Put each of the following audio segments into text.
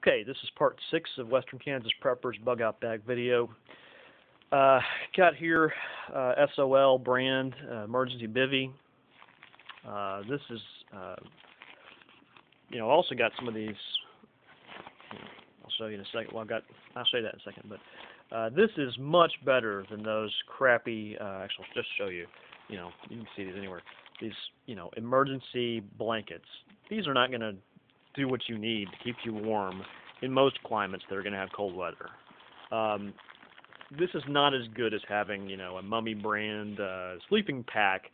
Okay, this is part 6 of Western Kansas Preppers Bug Out Bag video. Got here SOL brand emergency bivy. This is, also got some of these. I'll show you in a second. Well, I'll show you that in a second. But this is much better than those crappy. Actually, I'll just show you. You can see these anywhere. These, emergency blankets. These are not going to do what you need to keep you warm in most climates that are going to have cold weather. This is not as good as having, a Mummy brand sleeping pack,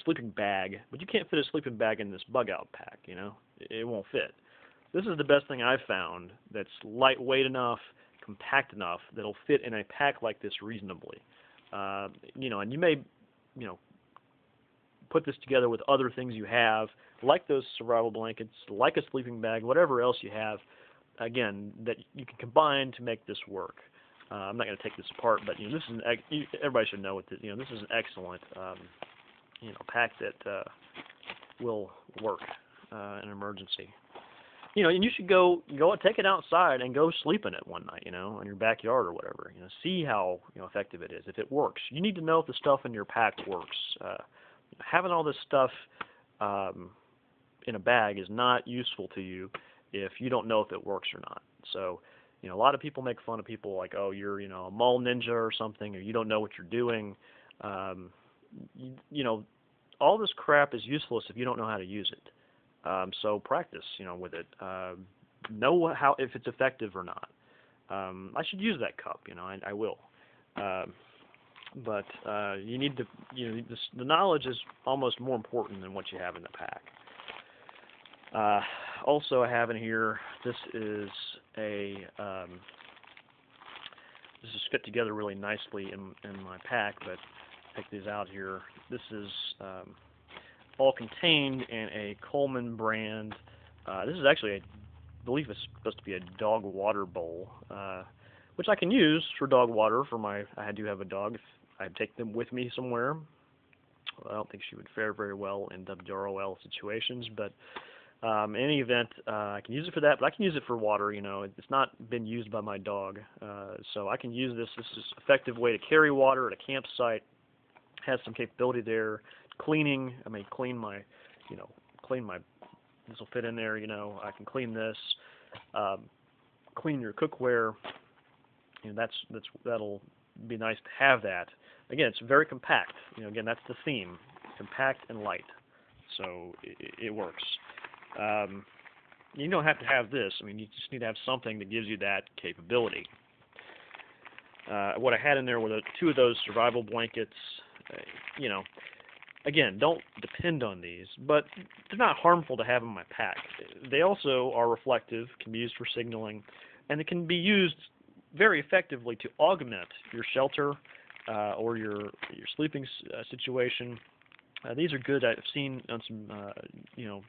sleeping bag, but you can't fit a sleeping bag in this bug out pack, it won't fit. This is the best thing I've found that's lightweight enough, compact enough, that'll fit in a pack like this reasonably. And you may, put this together with other things you have, like those survival blankets, like a sleeping bag, whatever else you have, again, that you can combine to make this work. I'm not going to take this apart, but this is everybody should know this is an excellent pack that will work in an emergency. And you should go take it outside and go sleep in it one night, in your backyard or whatever. See how effective it is. If it works, you need to know if the stuff in your pack works. Having all this stuff in a bag is not useful to you if you don't know if it works or not. So, a lot of people make fun of people like, oh, you're, a mall ninja or something, or you don't know what you're doing. All this crap is useless if you don't know how to use it. So practice, with it. Know if it's effective or not. I should use that cup, I will. But you need to, the knowledge is almost more important than what you have in the pack. Also, I have in here, this is fit together really nicely in my pack, but take these out here. This is all contained in a Coleman brand. This is actually, I believe it's supposed to be a dog water bowl, which I can use for dog water I do have a dog. If I take them with me somewhere. Well, I don't think she would fare very well in WROL situations, but in any event, I can use it for that, but I can use it for water. It's not been used by my dog, so I can use this. This is an effective way to carry water at a campsite. Has some capability there. Cleaning, clean my, this will fit in there. I can clean this, clean your cookware. That'll be nice to have that. Again, it's very compact. Again, that's the theme: compact and light. So it works. You don't have to have this. You just need to have something that gives you that capability. What I had in there were two of those survival blankets. Again, don't depend on these, but they're not harmful to have in my pack. They also are reflective, can be used for signaling, and it can be used very effectively to augment your shelter or your sleeping situation. These are good. I've seen on some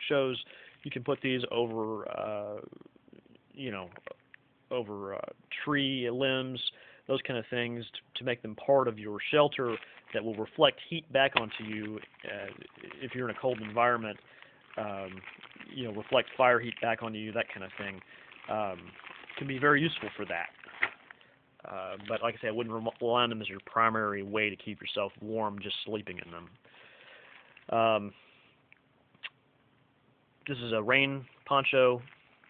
shows. You can put these over tree limbs, those kind of things, to make them part of your shelter that will reflect heat back onto you if you're in a cold environment. Reflect fire heat back onto you, that kind of thing. Can be very useful for that. But like I say, I wouldn't rely on them as your primary way to keep yourself warm, just sleeping in them. This is a rain poncho,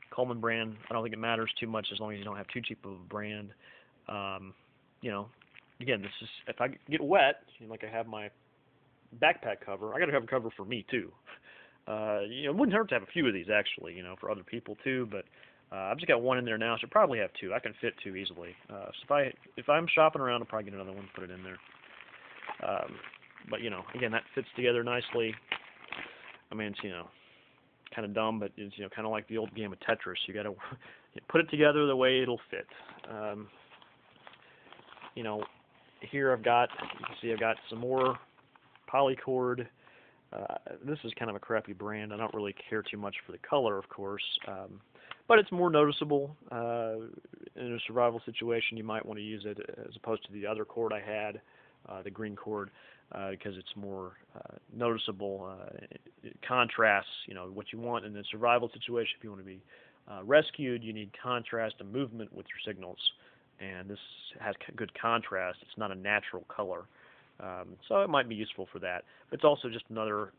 Coleman brand. I don't think it matters too much as long as you don't have too cheap of a brand. Again, this is, if I get wet, like I have my backpack cover, I got to have a cover for me too. It wouldn't hurt to have a few of these actually, for other people too, but I've just got one in there now. I should probably have two. I can fit two easily. So if I'm shopping around, I'll probably get another one, put it in there. But again, that fits together nicely. It's kind of dumb, but it's kind of like the old game of Tetris. You got to put it together the way it'll fit. Here you can see I've got some more polycord. This is kind of a crappy brand. I don't really care too much for the color, of course. But it's more noticeable in a survival situation. You might want to use it as opposed to the other cord I had, the green cord, because it's more noticeable. It contrasts, what you want in a survival situation. If you want to be Rescued, you need contrast and movement with your signals, and this has good contrast. It's not a natural color, so it might be useful for that. But it's also just another.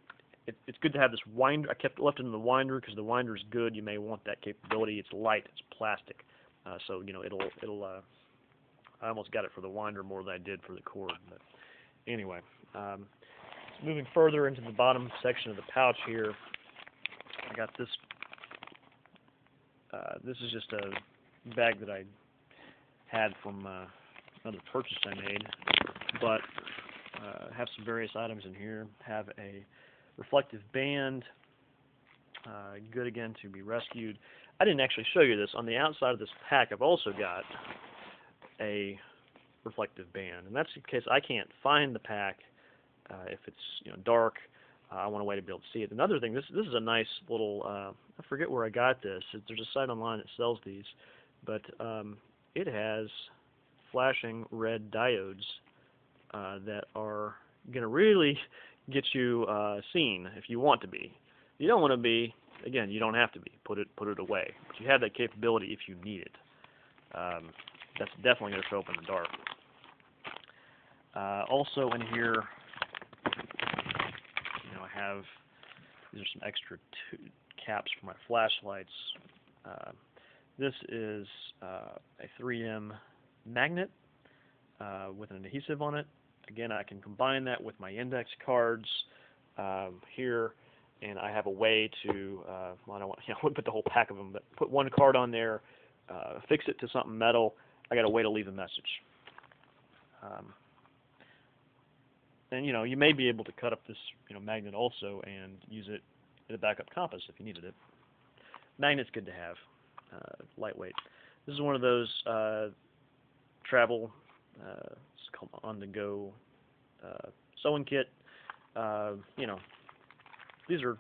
It's good to have this winder. I left it in the winder because the winder is good. You may want that capability. It's light. It's plastic, so it'll. I almost got it for the winder more than I did for the cord. But anyway, moving further into the bottom section of the pouch here, I got this. This is just a bag that I had from another purchase I made, but have some various items in here. Have a reflective band, good again to be rescued. I didn't actually show you this. On the outside of this pack, I've also got a reflective band, and that's in case I can't find the pack if it's dark. I want a way to be able to see it. Another thing, this is a nice little. I forget where I got this. There's a site online that sells these, but it has flashing red diodes that are going to really get you seen if you want to be. If you don't want to be, again, you don't have to be. Put it away. But you have that capability if you need it. That's definitely going to show up in the dark. Also in here, I have these are some extra caps for my flashlights. This is a 3M magnet with an adhesive on it. Again, I can combine that with my index cards here, and I have a way to, well, I don't want, I wouldn't put the whole pack of them, but put one card on there, fix it to something metal. I got a way to leave a message. And you may be able to cut up this magnet also and use it as a backup compass if you needed it. Magnet's good to have, lightweight. This is one of those travel, it's called on-the-go sewing kit. These are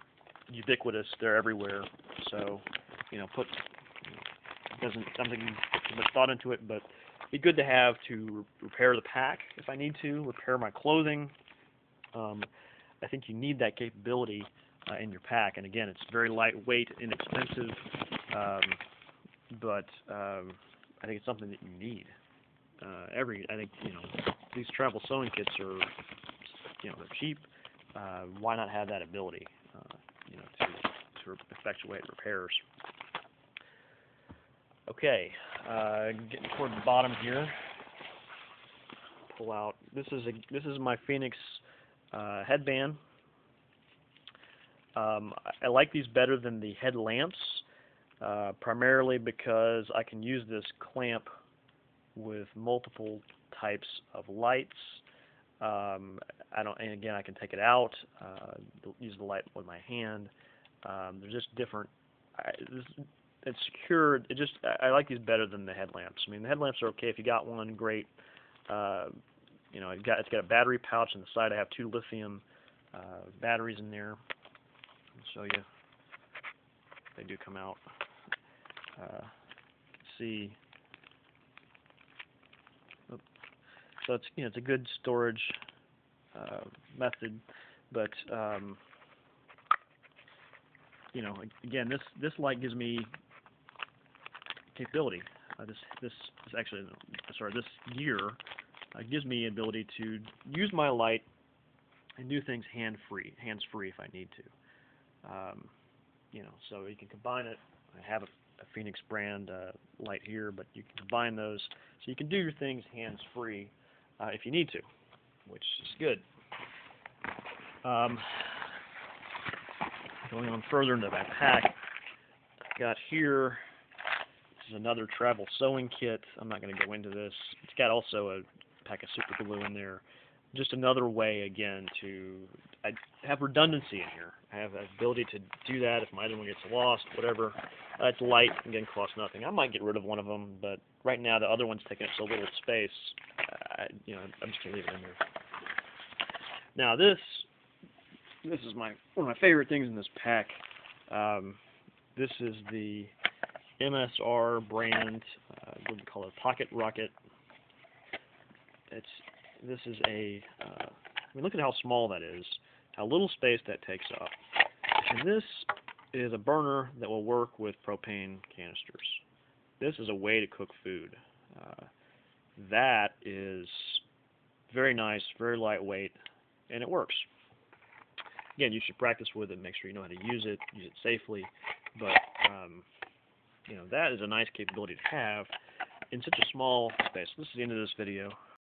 ubiquitous; they're everywhere. So, I'm thinking too much thought into it, but it'd be good to have to repair the pack if I need to, repair my clothing. I think you need that capability in your pack, and again, it's very lightweight, inexpensive, but I think it's something that you need. I think these travel sewing kits are they're cheap. Why not have that ability to effectuate repairs? Okay, getting toward the bottom here. Pull out. This is my Phoenix headband. I like these better than the headlamps, primarily because I can use this clamp with multiple types of lights. And again, I can take it out, use the light with my hand. They're just different. It's secured. I like these better than the headlamps. I mean, the headlamps are okay if you got one, great. It's got a battery pouch on the side. I have 2 lithium batteries in there. I'll show you. They do come out. See. So it's a good storage method, but again, this light gives me capability. This gear gives me ability to use my light and do things hands-free if I need to. So you can combine it. I have a Phoenix brand light here, but you can combine those so you can do your things hands-free if you need to, which is good. Going on further into my pack, I've got here, this is another travel sewing kit. I'm not going to go into this. It's got also a pack of super glue in there. Just another way, again, I have redundancy in here. I have the ability to do that if my other one gets lost, whatever. It's light, again, costs nothing. I might get rid of one of them, but right now the other one's taking up so little space, I'm just going to leave it in there. Now this is one of my favorite things in this pack. This is the MSR brand, what do you call it, Pocket Rocket. This is look at how small that is, how little space that takes up. And this is a burner that will work with propane canisters. This is a way to cook food. That is very nice, very lightweight, and it works. Again, you should practice with it, make sure you know how to use it safely, but you know, that is a nice capability to have in such a small space. This is the end of this video.